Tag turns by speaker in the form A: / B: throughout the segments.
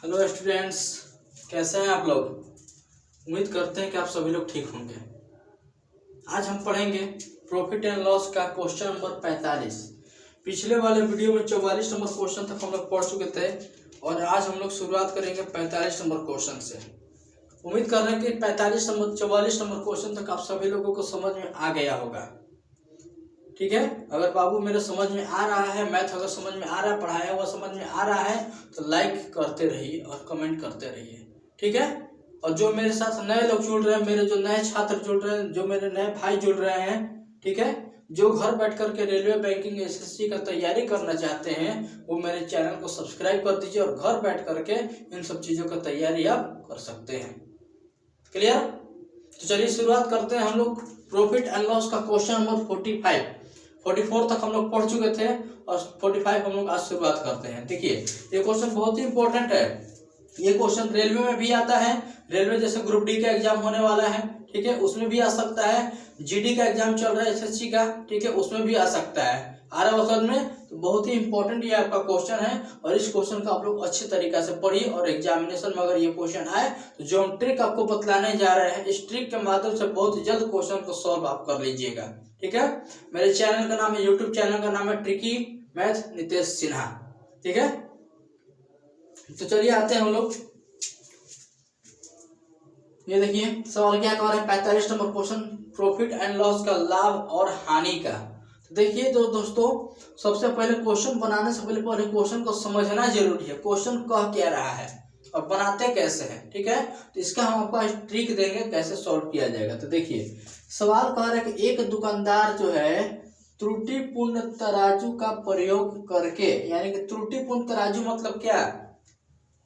A: Hello students, कैसे हैं आप लोग। उम्मीद करते हैं कि आप सभी लोग ठीक होंगे। आज हम पढ़ेंगे प्रॉफिट एंड लॉस का क्वेश्चन नंबर 45। पिछले वाले वीडियो में 44 नंबर क्वेश्चन तक हम लोग पढ़ चुके थे और आज हम लोग शुरुआत करेंगे 45 नंबर क्वेश्चन से। उम्मीद कर रहे हैं कि 44 नंबर क्वेश्चन तक आप सभी लोगों को समझ में आ गया होगा। ठीक है, अगर बाबू मेरे समझ में आ रहा है, मैथ अगर समझ में आ रहा है, पढ़ाया हुआ समझ में आ रहा है तो लाइक करते रहिए और कमेंट करते रहिए। ठीक है, और जो मेरे साथ नए लोग जुड़ रहे हैं, मेरे जो नए छात्र जुड़ रहे हैं, जो मेरे नए भाई जुड़ रहे हैं, ठीक है, जो घर बैठ करके रेलवे बैंकिंग एसएससी का तैयारी करना चाहते हैं, वो मेरे चैनल को सब्सक्राइब कर दीजिए और घर बैठ करके इन सब चीज़ों का तैयारी आप कर सकते हैं। क्लियर? तो चलिए शुरुआत करते हैं हम लोग प्रॉफिट एंड लॉस का क्वेश्चन नंबर 44 तक हम लोग पढ़ चुके थे और 45 हम लोग आज शुरुआत करते हैं। देखिए, ये क्वेश्चन बहुत ही इंपॉर्टेंट है। ये क्वेश्चन रेलवे में भी आता है, रेलवे जैसे ग्रुप डी का एग्जाम होने वाला है, ठीक है, उसमें भी आ सकता है। जीडी का एग्जाम चल रहा है एसएससी का, ठीक है, उसमें भी आ सकता है। आ रहा वक्त में तो बहुत ही इंपॉर्टेंट ये आपका क्वेश्चन है और इस क्वेश्चन को आप लोग अच्छे तरीके से पढ़िए और एग्जामिनेशन में अगर ये क्वेश्चन आए तो जो हम ट्रिक आपको बतलाने जा रहे हैं, इस ट्रिक के माध्यम से बहुत जल्द क्वेश्चन को सॉल्व आप कर लीजिएगा। ठीक है, मेरे चैनल का नाम है, यूट्यूब चैनल का नाम है ट्रिकी मैथ नितेश सिन्हा। ठीक है, तो चलिए आते हैं हम लोग। ये देखिए सवाल क्या कह रहा है, 45 number question, profit and loss का लाभ और हानि का। तो देखिए तो दोस्तों, सबसे पहले क्वेश्चन बनाने से पहले क्वेश्चन को समझना जरूरी है। क्वेश्चन कह क्या रहा है और बनाते कैसे हैं, ठीक है, तो इसका हम आपको ट्रिक देंगे कैसे सॉल्व किया जाएगा। तो देखिए सवाल कह रहा है कि एक दुकानदार जो है त्रुटिपूर्ण तराजू का प्रयोग करके, यानी कि त्रुटिपूर्ण तराजू मतलब क्या,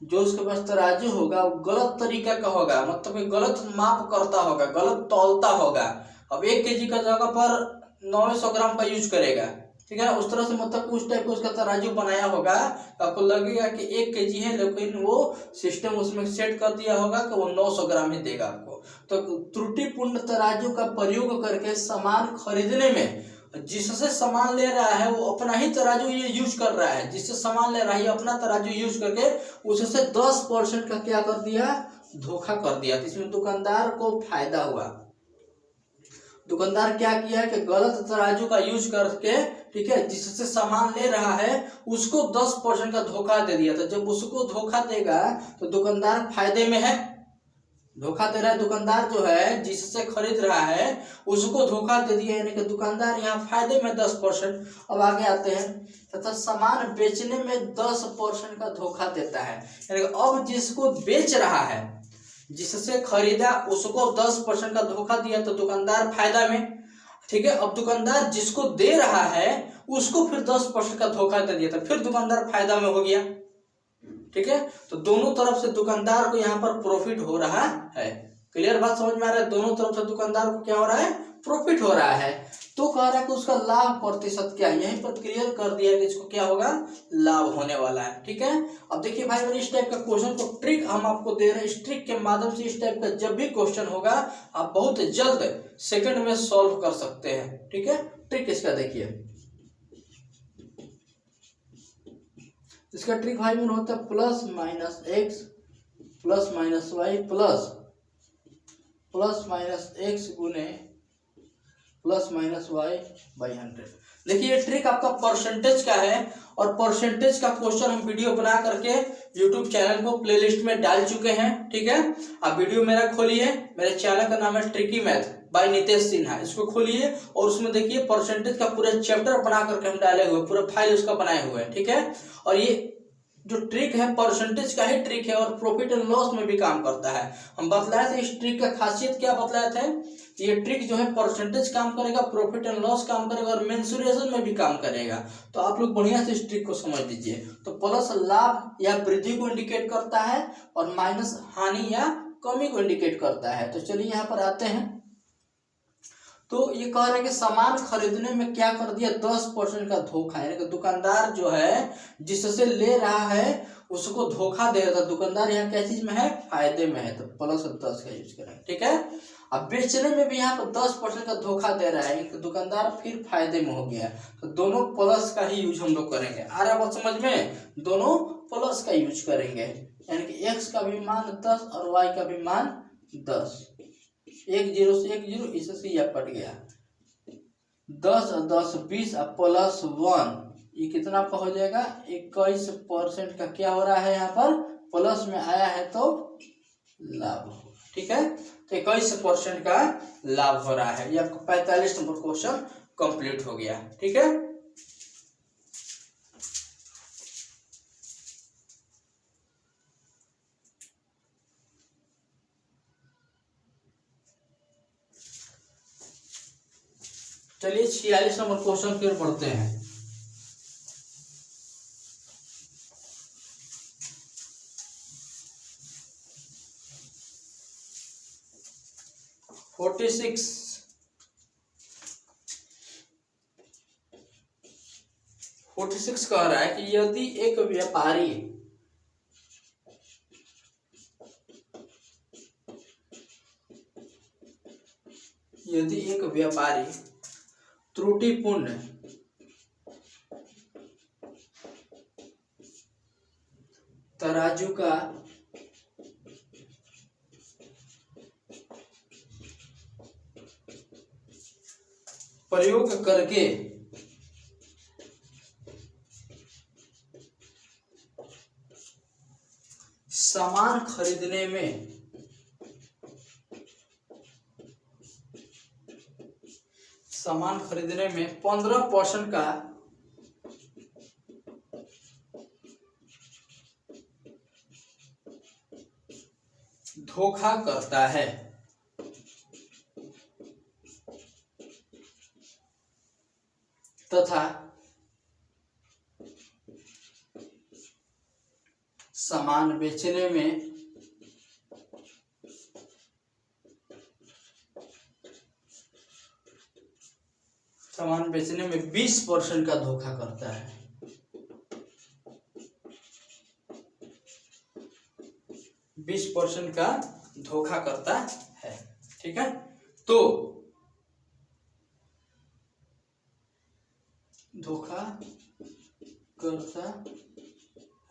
A: जो उसके पास तराजू होगा वो गलत तरीका का होगा, मतलब गलत माप करता होगा, गलत तौलता होगा। अब 1 केजी का जगह पर 900 ग्राम का यूज करेगा, ठीक है ना, उस तरह से मतलब उस टाइप का उसका तराजू बनाया होगा। आपको लगेगा कि 1 केजी है, लेकिन वो सिस्टम उसमें सेट कर दिया होगा कि वो 900 ग्राम ही देगा आपको। तो त्रुटिपूर्ण तराजू का प्रयोग करके सामान खरीदने में जिससे सामान ले रहा है वो अपना ही तराजू ये यूज कर रहा है, जिससे सामान ले रहा है अपना तराजू यूज करके उससे 10% का क्या कर दिया, धोखा कर दिया। तो इसमें दुकानदार को फायदा हुआ। दुकानदार क्या किया कि गलत तराजू का यूज करके, ठीक है, जिससे सामान ले रहा है उसको 10% का धोखा दे दिया। तो जब उसको धोखा देगा तो दुकानदार फायदे में है। धोखा दे रहा है दुकानदार, जो है जिससे खरीद रहा है उसको धोखा दे दिया, यानी कि दुकानदार यहाँ फायदे में 10%। अब आगे आते हैं तथा सामान बेचने में 10% का धोखा देता है, यानी कि अब जिसको बेच रहा है, जिससे खरीदा उसको 10% का धोखा दिया तो दुकानदार फायदा में, ठीक है। अब दुकानदार जिसको दे रहा है उसको फिर 10% का धोखा दे दिया तो फिर दुकानदार फायदा में हो गया, ठीक है। तो दोनों तरफ से दुकानदार को यहाँ पर प्रॉफिट हो रहा है। क्लियर बात समझ में आ रहा है? दोनों तरफ से दुकानदार को क्या हो रहा है, प्रॉफिट हो रहा है। तो कह रहा है कि उसका लाभ प्रतिशत क्या है, यहीं पर क्लियर कर दिया कि इसको क्या होगा, लाभ होने वाला है। ठीक है, अब देखिए भाई इस टाइप का क्वेश्चन को ट्रिक हम आपको दे रहे हैं। इस ट्रिक के माध्यम से इस टाइप का जब भी क्वेश्चन होगा आप बहुत जल्द सेकंड में सॉल्व कर सकते हैं। ठीक है, ट्रिक इसका देखिए, इसका ट्रिक भाई में होता है plus minus x plus minus y plus minus x गुने प्लस माइनस वाई बाई 100। देखिए ये ट्रिक आपका परसेंटेज का है और परसेंटेज का क्वेश्चन हम वीडियो बना करके यूट्यूब चैनल को प्लेलिस्ट में डाल चुके हैं। ठीक है, आप वीडियो मेरा खोलिए, मेरे चैनल का नाम है tricky math bye Nitesh Sinha, इसको खोलिए और उसमें देखिए परसेंटेज का पूरा चैप्टर बना करके हम डाले हुए, पूरा फाइल उसका बनाए हुए हैं। ठीक है, और ये जो ट्रिक है परसेंटेज का ही ट्रिक है और प्रॉफिट एंड लॉस में भी काम करता है। हम बतलाए थे इस ट्रिक का खासियत क्या बतलाए थे, ये ट्रिक जो है परसेंटेज काम करेगा, प्रॉफिट एंड लॉस काम करेगा और मेंसुरेशन में भी काम करेगा। तो आप लोग बढ़िया से इस ट्रिक को समझ लीजिए। तो प्लस लाभ या वृद्धि को इंडिकेट करता है और माइनस हानि या कमी को इंडिकेट करता है। तो चलिए यहाँ पर आते हैं। तो ये कह रहे हैं कि सामान खरीदने में क्या कर दिया, 10% का धोखा, यानी कि दुकानदार जो है जिससे ले रहा है उसको धोखा दे रहा था। दुकानदार यहाँ क्या चीज में है, फायदे में है, तो प्लस 10 का यूज करेंगे। ठीक है, अब बेचने में भी यहाँ पर 10% का धोखा दे रहा है, तो दुकानदार फिर फायदे में हो गया। तो दोनों प्लस का ही यूज हम लोग करेंगे। आ रहा बात समझ में, दोनों प्लस का यूज करेंगे। यानी कि x का भी मान 10 और y का भी मान 10। 1 0 से 1 0, इससे यह कट गया। 10 और 10 20 और प्लस 1, ये कितना आपका हो जाएगा 21% का क्या हो रहा है यहाँ पर प्लस में आया है तो लाभ। ठीक है, तो 21% का लाभ हो रहा है। ये आपका 45 नंबर क्वेश्चन कंप्लीट हो गया। ठीक है, चलिए 46 नंबर क्वेश्चन फिर पढ़ते हैं। फोर्टी सिक्स कह रहा है कि यदि एक व्यापारी त्रुटिपूर्ण तराजू का प्रयोग करके सामान खरीदने में सामान खरीदने में 15% का धोखा करता है तथा सामान बेचने में सामान बेचने में 20% का धोखा करता है। 20% का धोखा करता है। ठीक है, तो धोखा करता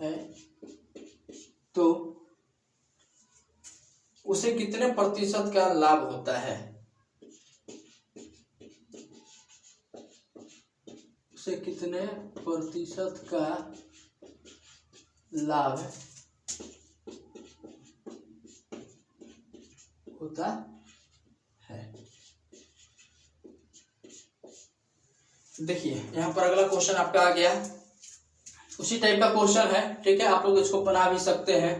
A: है तो उसे कितने प्रतिशत का लाभ होता है, उसे कितने प्रतिशत का लाभ होता है। देखिए यहाँ पर अगला क्वेश्चन आपका आ गया, उसी टाइप का क्वेश्चन है। ठीक है, आप लोग इसको बना भी सकते हैं।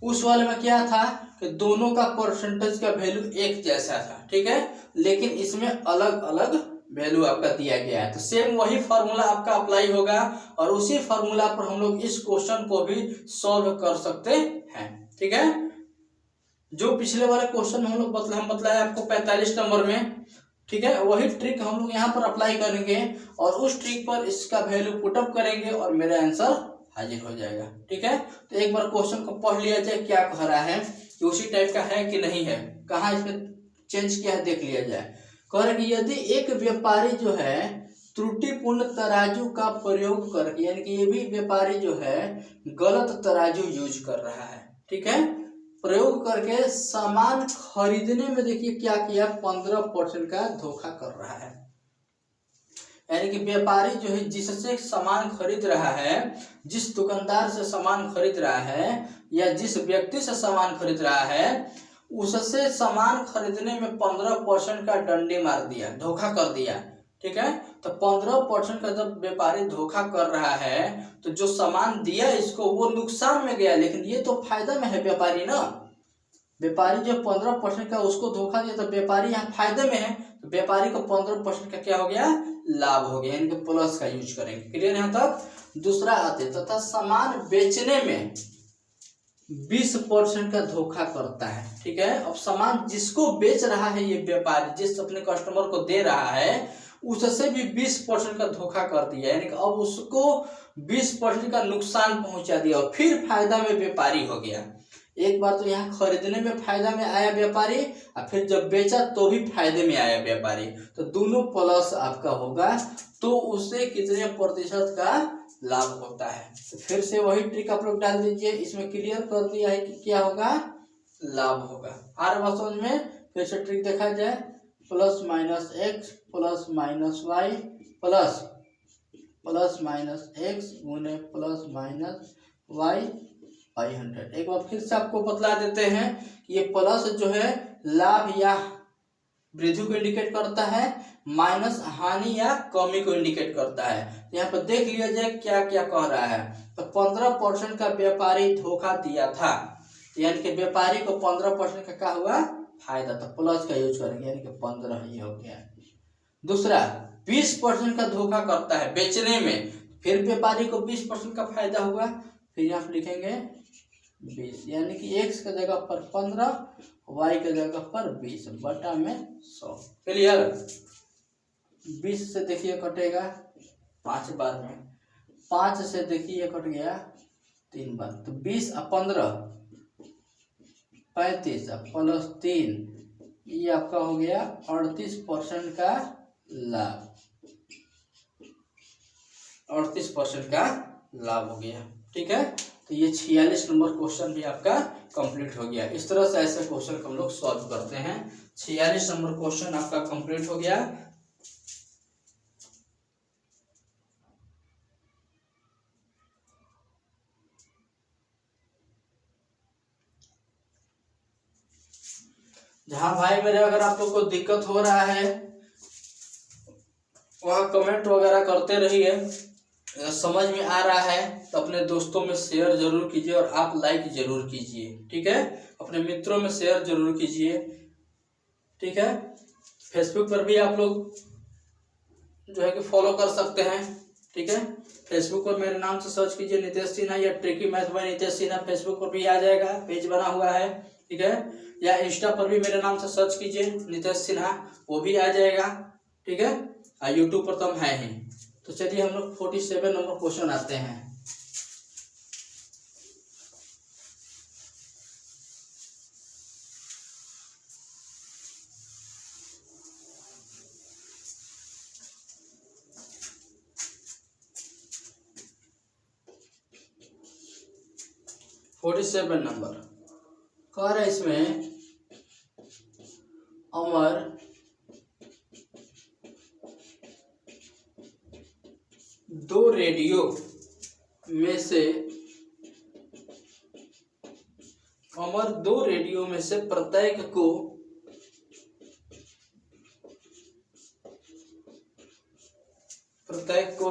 A: उस वाले में क्या था कि दोनों का परसेंटेज का वैल्यू एक जैसा था। ठीक है, लेकिन इसमें अलग अलग वैल्यू आपका दिया गया है। तो सेम वही फॉर्मूला आपका अप्लाई होगा और उसी फॉर्मूला पर हम लोग इस क्वेश्चन को भी सॉल्व कर सकते हैं। ठीक है, जो पिछले वाले क्वेश्चन हम लोग बताया आपको 45 नंबर में। ठीक है, वही ट्रिक हम लोग यहाँ पर अप्लाई करेंगे और उस ट्रिक पर इसका वैल्यू पुटअप करेंगे और मेरा आंसर हाजिर हो जाएगा। ठीक है, तो एक बार क्वेश्चन को पढ़ लिया जाए क्या कह रहा है, कि उसी टाइप का है कि नहीं है, कहाँ इसमें चेंज किया है देख लिया जाए। कह रहे कि यदि एक व्यापारी जो है त्रुटिपूर्ण तराजू का प्रयोग करके, यानी कि ये भी व्यापारी जो है गलत तराजू यूज कर रहा है। ठीक है, प्रयोग करके सामान खरीदने में देखिए क्या किया, 15% का धोखा कर रहा है। यानी कि व्यापारी जो है जिससे सामान खरीद रहा है, जिस दुकानदार से सामान खरीद रहा है या जिस व्यक्ति से सामान खरीद रहा है, उससे सामान खरीदने में 15% का डंडे मार दिया, धोखा कर दिया। ठीक है, तो 15% का जब व्यापारी धोखा कर रहा है तो जो सामान दिया इसको वो नुकसान में गया, लेकिन ये तो फायदा में है व्यापारी ना। व्यापारी जो 15% का उसको धोखा दिया तो व्यापारी यहाँ फायदे में है, तो व्यापारी को 15% का क्या हो गया, लाभ हो गया, यानी कि प्लस का यूज करेंगे। क्लियर यहाँ तक। दूसरा आते तथा सामान बेचने में 20% का धोखा करता है। ठीक है, अब सामान जिसको बेच रहा है ये व्यापारी, जिस अपने कस्टमर को दे रहा है उससे भी 20% का धोखा कर दिया, यानी कि अब उसको 20% का नुकसान पहुंचा दिया और फिर फायदा में व्यापारी हो गया। एक बार तो यहाँ खरीदने में फायदा में आया व्यापारी और फिर जब बेचा तो भी फायदे में आया व्यापारी, तो दोनों प्लस आपका होगा। तो उसे कितने प्रतिशत का लाभ होता है। तो फिर से वही ट्रिक आप लोग डाल दीजिए, इसमें क्लियर कर दिया है कि क्या होगा, लाभ होगा। आ रहा समझ में? फिर से ट्रिक देखा जाए, plus minus x plus minus y plus minus x गुने प्लस माइनस वाई बाई 100। एक बार फिर से आपको बतला देते हैं कि ये प्लस जो है लाभ या वृद्धि को इंडिकेट करता है, माइनस हानि या कमी को इंडिकेट करता है। यहाँ पर देख लिया जाए क्या क्या कह रहा है। तो 15% का व्यापारी धोखा दिया था, यानी कि व्यापारी को 15% का क्या हुआ, फायदा था। प्लस का यूज करेंगे, यानी कि 15 ये हो गया। दूसरा 20% का धोखा करता है बेचने में, फिर व्यापारी को 20% का फायदा हुआ। फिर यहाँ पर लिखेंगे 20, यानी कि x की जगह पर 15, y की जगह पर 20 बटा में 100। क्लियर? 20 से देखिए कटेगा 5 बार में, 5 से देखिए कट गया 3 बार, तो 20 और 15 35 प्लस 3 ये आपका हो गया 38% का लाभ। 38% का लाभ हो गया। ठीक है, तो ये 46 नंबर क्वेश्चन भी आपका कंप्लीट हो गया। इस तरह से ऐसे क्वेश्चन हम लोग सॉल्व करते हैं। 46 नंबर क्वेश्चन आपका कंप्लीट हो गया। जहां भाई मेरे अगर आप लोग को दिक्कत हो रहा है वहां कमेंट वगैरह करते रहिए। समझ में आ रहा है तो अपने दोस्तों में शेयर जरूर कीजिए और आप लाइक जरूर कीजिए। ठीक है, अपने मित्रों में शेयर जरूर कीजिए। ठीक है, फेसबुक पर भी आप लोग जो है कि फॉलो कर सकते हैं। ठीक है, फेसबुक पर मेरे नाम से सर्च कीजिए नितेश सिन्हा या tricky math bye Nitesh Sinha, Facebook पर भी आ जाएगा, पेज बना हुआ है। ठीक है, या इंस्टा पर भी मेरे नाम से सर्च कीजिए नितेश सिन्हा, वो भी आ जाएगा। ठीक है, और यूट्यूब पर तो हम है ही। तो चलिए हम लोग 47 नंबर क्वेश्चन आते हैं। (47) नंबर कह रहे इसमें अमर दो रेडियो में से प्रत्येक को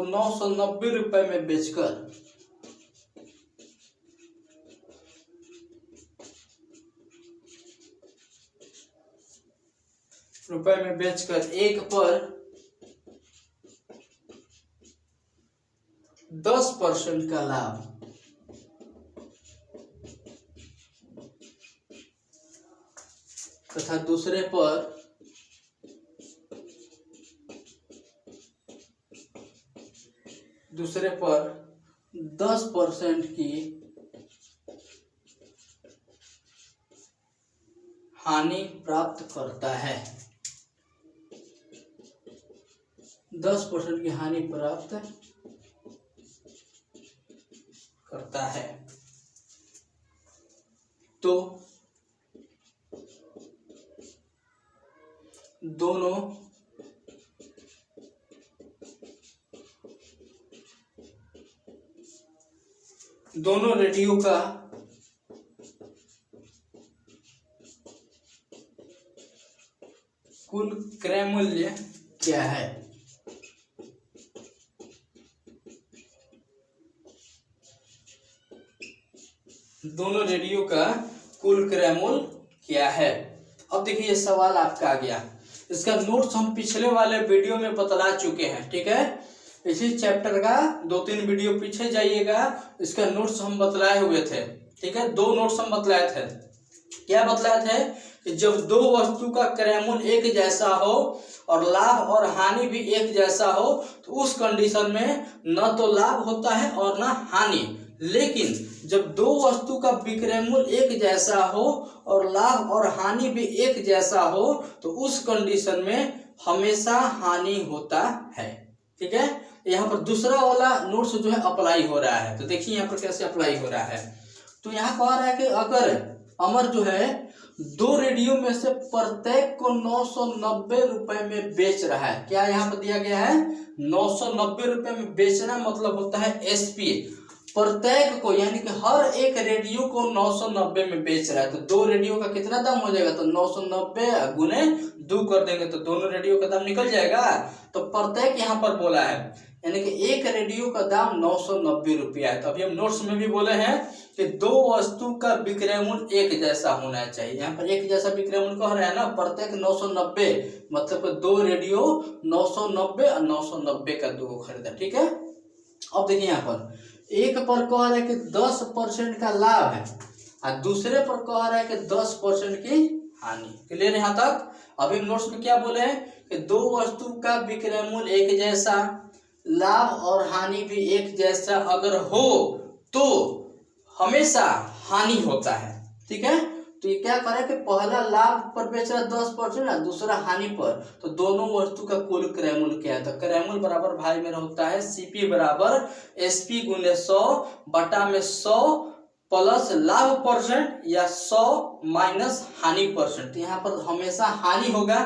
A: 990 रुपए में बेचकर एक पर 10% का लाभ तथा दूसरे पर 10% की हानि प्राप्त करता है। 10% की हानि प्राप्त करता है। तो दोनों रेडियो का कुल क्रय मूल्य क्या है? दोनों रेडियो का कुल क्रय मूल्य क्या है? अब देखिए ये सवाल आपका आ गया। इसका नोट्स हम पिछले वाले वीडियो में बतला चुके हैं। ठीक है, इसी चैप्टर का 2-3 वीडियो पीछे जाइएगा, इसका नोट्स हम बतलाए हुए थे। ठीक है, 2 नोट्स हम बतलाए थे। क्या बतलाए थे कि जब दो वस्तु का क्रय मूल्य एक जैसा हो और लाभ और हानि भी एक जैसा हो तो उस कंडीशन में न तो लाभ होता है और न हानि। लेकिन जब दो वस्तु का विक्रय मूल्य एक जैसा हो और लाभ और हानि भी एक जैसा हो तो उस कंडीशन में हमेशा हानि होता है। ठीक है। यहाँ पर दूसरा वाला नोट्स जो है अप्लाई हो रहा है, तो देखिए यहाँ पर कैसे अप्लाई हो रहा है। तो यहाँ कह रहा है कि अगर अमर जो है 2 रेडियो में से प्रत्येक को 990 रुपए में बेच रहा है, क्या यहाँ पर दिया गया है 990 रुपए में बेचना, मतलब होता है एसपी प्रत्येक को, यानी कि हर एक रेडियो को 990 में बेच रहा है। तो 2 रेडियो का कितना दाम हो जाएगा, तो 990 गुने 2 कर देंगे तो दोनों रेडियो का दाम निकल जाएगा। तो प्रत्येक यहाँ पर बोला है, यानी कि एक रेडियो का दाम 990 रुपया है। तो अभी हम नोट्स में भी बोले हैं कि 2 वस्तु का विक्रय मूल्य एक जैसा होना चाहिए। यहाँ पर एक जैसा विक्रय मूल्य कह रहे हैं ना, प्रत्येक 990, मतलब 2 रेडियो 990 और 990 का 2 खरीदा, ठीक है। अब देखिए यहाँ पर एक पर कह रहा है कि 10% का लाभ है और दूसरे पर कह रहा है कि 10% की हानि। क्लियर यहाँ तक। अभी नोट्स में क्या बोले हैं कि 2 वस्तु का विक्रय मूल्य एक जैसा, लाभ और हानि भी एक जैसा अगर हो तो हमेशा हानि होता है, ठीक है। तो ये क्या करे कि पहला लाभ पर बेच रहा है 10% और दूसरा हानि पर, तो दोनों वस्तु का कुल क्रय मूल्य क्या है, तो क्रय मूल्य बराबर भाई मेरा होता है सीपी बराबर एसपी गुने 100 बटा में 100 प्लस लाभ परसेंट या 100 माइनस हानि परसेंट। तो यहाँ पर हमेशा हानि होगा,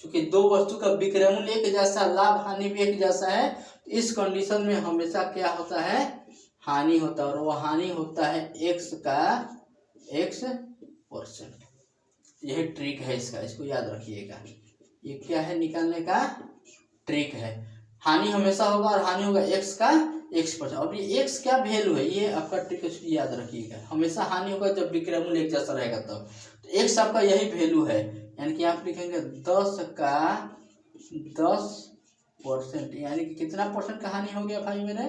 A: क्योंकि 2 वस्तु का विक्रय मूल्य एक जैसा, लाभ हानि भी एक जैसा है। तो इस कंडीशन में हमेशा क्या होता है, हानि होता है, और वो हानि होता है X%। यही ट्रिक है इसका, इसको याद रखिएगा। ये क्या है, निकालने का ट्रिक है। हानि हमेशा होगा और हानि होगा X का X%। अब ये X क्या वैल्यू है, ये आपका ट्रिक है, इसको याद रखिएगा। हमेशा हानि होगा जब विक्रय मूल्य एक जैसा रहेगा तब। तो X आपका यही वैल्यू है, यानी कि आप लिखेंगे 10 का 10%, यानी कि कितना परसेंट का हानि हो गया भाई मेरे,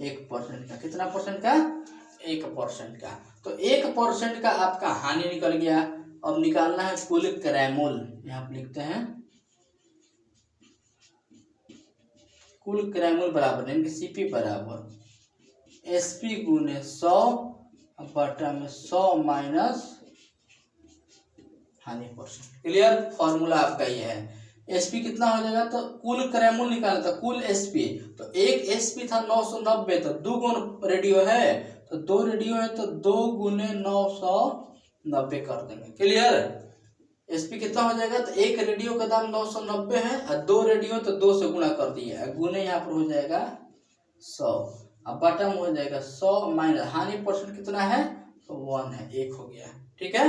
A: 1% का। कितना परसेंट का, 1% का। तो 1% का आपका हानि निकल गया। अब निकालना है कुल क्रय मूल्य, यहाँ पर लिखते हैं कुल क्रय मूल्य बराबर, यानी कि सीपी बराबर एसपी गुने 100 बटा में 100 माइनस हानि परसेंट। क्लियर, फॉर्मूला आपका ये है। एसपी कितना हो जाएगा, तो कुल क्रय मूल्य निकालना था, कुल एसपी, तो एक एसपी था 990, तो 2 गुण रेडियो है, तो 2 रेडियो है तो 2 गुने 990 कर देंगे। क्लियर, एसपी कितना हो जाएगा, तो एक रेडियो का दाम 990 है और 2 रेडियो तो 2 से गुणा कर दिया, गुने यहाँ पर हो जाएगा 100, अब बटम हो जाएगा 100 माइनस हानि परसेंट कितना है, तो 1 है, 1 हो गया, ठीक है।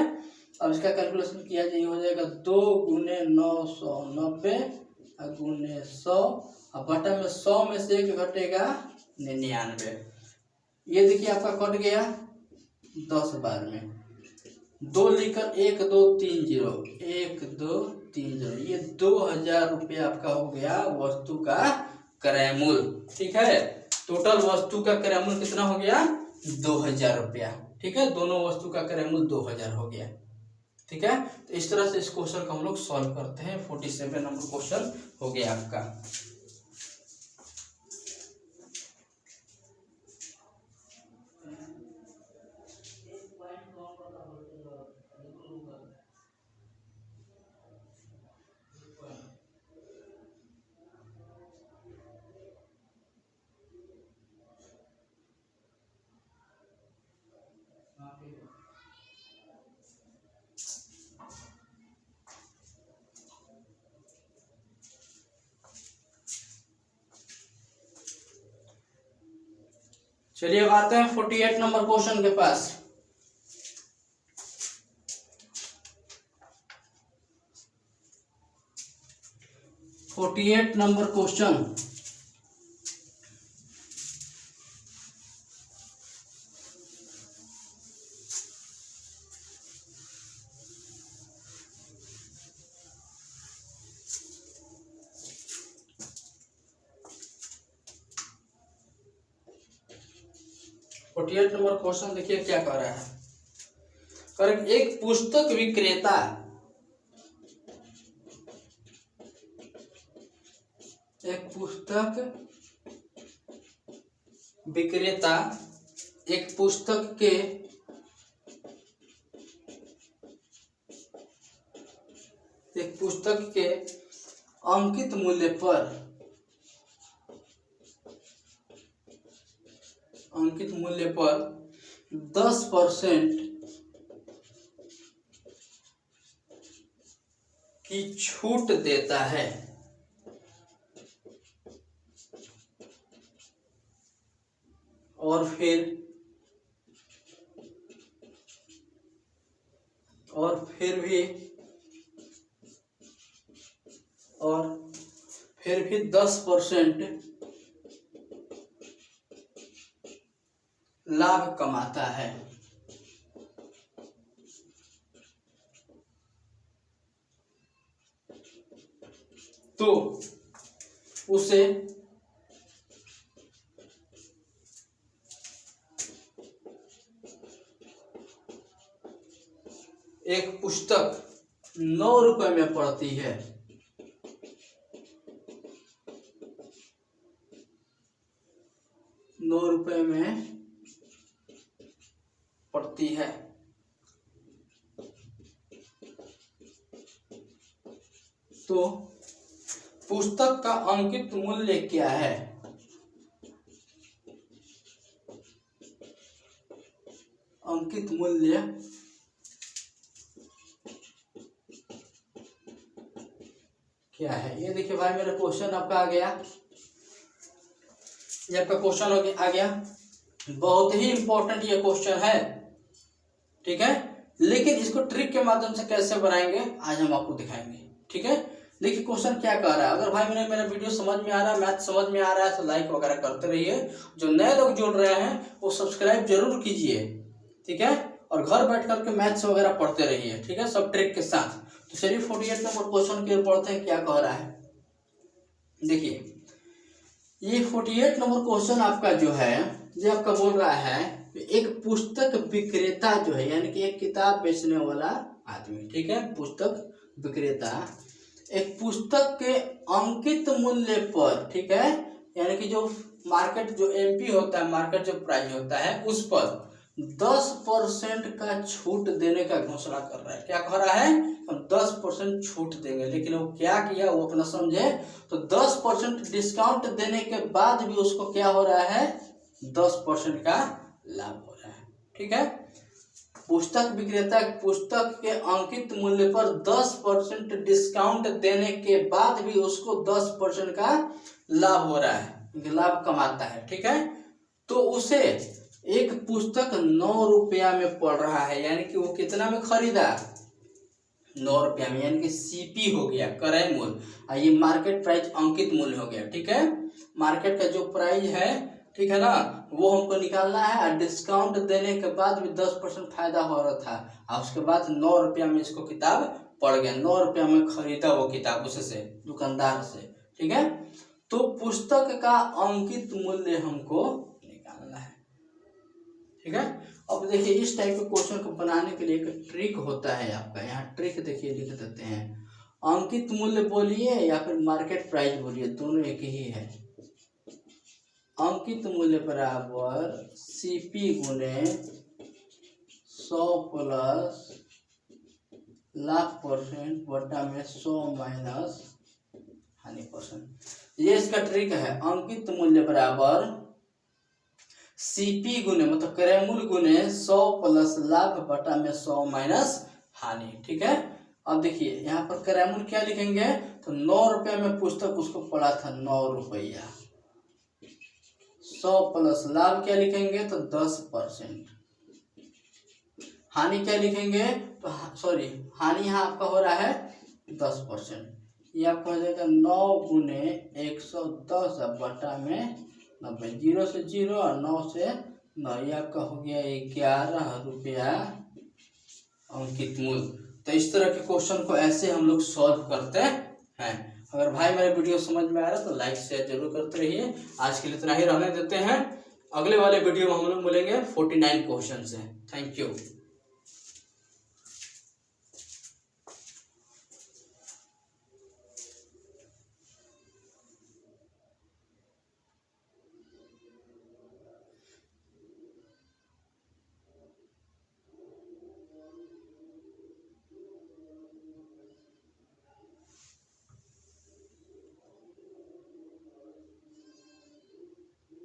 A: अब इसका कैलकुलेशन किया जाए, हो जाएगा 2 गुने 990 गुने 100, अब बटा में 100 में से 1 घटेगा 99। ये देखिए आपका कट गया 10 बार में, 2 लिखकर 1 2 3 0 1 2 3 0, ये 2000 रुपया आपका हो गया वस्तु का क्रय मूल्य, ठीक है। टोटल वस्तु का क्रय मूल्य कितना हो गया, 2000 रुपया, ठीक है। दोनों वस्तु का क्रय मूल्य 2000 हो गया, ठीक है। तो इस तरह से इस क्वेश्चन को हम लोग सॉल्व करते हैं। 47 नंबर क्वेश्चन हो गया आपका। चलिए अब आते हैं 48 नंबर क्वेश्चन के पास। नंबर क्वेश्चन, नंबर क्वेश्चन देखिए क्या कह रहा है। करेक्ट, एक पुस्तक विक्रेता एक पुस्तक के अंकित मूल्य पर अंकित मूल्य पर 10% की छूट देता है। और फिर भी 10% लाभ कमाता है। तो उसे एक पुस्तक 9 रुपए में पड़ती है। 9 रुपए में पड़ती है। तो पुस्तक का अंकित मूल्य क्या है? अंकित मूल्य क्या है? ये देखिए भाई, मेरा क्वेश्चन आपका आ गया। ये आपका क्वेश्चन आ गया। बहुत ही इंपॉर्टेंट ये क्वेश्चन है, ठीक है। लेकिन इसको ट्रिक के माध्यम से कैसे बनाएंगे आज हम आपको दिखाएंगे, ठीक है। देखिए क्वेश्चन क्या कह रहा है। अगर भाई मेरा वीडियो समझ में आ रहा है, मैथ समझ में आ रहा है तो लाइक वगैरह करते रहिए। जो नए लोग जुड़ रहे हैं वो सब्सक्राइब जरूर कीजिए, ठीक है। और घर बैठ करके मैथ्स वगैरह पढ़ते रहिए, ठीक है, सब ट्रिक के साथ। तो चलिए 48 नंबर क्वेश्चन के पढ़ते हैं क्या कह रहा है। देखिए ये 48 नंबर क्वेश्चन आपका जो है, ये आपका बोल रहा है एक पुस्तक विक्रेता जो है, यानी कि एक किताब बेचने वाला आदमी, ठीक है, पुस्तक विक्रेता एक पुस्तक के अंकित मूल्य पर, ठीक है, यानी कि जो मार्केट जो एमपी होता है, मार्केट जो प्राइस होता है उस पर 10% का छूट देने का घोषणा कर रहा है। क्या कह रहा है? हम 10% छूट देंगे। लेकिन वो क्या किया वो अपना समझे। तो 10% डिस्काउंट देने के बाद भी उसको क्या हो रहा है? 10% का लाभ हो रहा है, ठीक है। पुस्तक विक्रेता पुस्तक के अंकित मूल्य पर 10% डिस्काउंट देने के बाद भी उसको 10% का लाभ हो रहा है, लाभ कमाता है, ठीक है। तो उसे एक पुस्तक 9 रुपया में पड़ रहा है, यानी कि वो कितना में खरीदा? 9 रुपया में, यानी कि सीपी हो गया, क्रय मूल्य। ये मार्केट प्राइस अंकित मूल्य हो गया, ठीक है। मार्केट का जो प्राइस है, ठीक है ना, वो हमको निकालना है। और डिस्काउंट देने के बाद भी 10% फायदा हो रहा था, और उसके बाद 9 रुपया में इसको किताब पड़ गया। 9 रुपया में खरीदा वो किताब उससे, दुकानदार से, ठीक है। तो पुस्तक का अंकित मूल्य हमको निकालना है, ठीक है। अब देखिए इस टाइप के क्वेश्चन को बनाने के लिए एक ट्रिक होता है आपका। यहाँ ट्रिक देखिए लिख देते हैं। अंकित मूल्य बोलिए या फिर मार्केट प्राइस बोलिए, दोनों एक ही है। अंकित मूल्य बराबर सीपी गुने 100 प्लस लाख परसेंट बटा में 100 माइनस हानि परसेंट। ये इसका ट्रिक है। अंकित मूल्य बराबर सीपी गुने मतलब क्रय मूल्य गुने 100 प्लस लाभ बटा में 100 माइनस हानि, ठीक है। अब देखिए यहाँ पर क्रय मूल्य क्या लिखेंगे? तो 9 रुपया में पुस्तक उसको पड़ा था 9 रुपया। 100 प्लस लाभ क्या लिखेंगे? तो 10%। हानि क्या लिखेंगे? तो सॉरी, हानि यहाँ आपका हो रहा है 10%। ये आपका हो जाएगा 9 गुने 110 बटा में 90। 0 से 0 और 9 से 9, ये आपका हो गया 11 रुपया अंकित मूल्य। तो इस तरह के क्वेश्चन को ऐसे हम लोग सॉल्व करते हैं। अगर भाई मेरा वीडियो समझ में आ रहा है तो लाइक शेयर जरूर करते रहिए। आज के लिए इतना ही रहने देते हैं। अगले वाले वीडियो में हम लोग मिलेंगे 49 क्वेश्चन से। Thank you.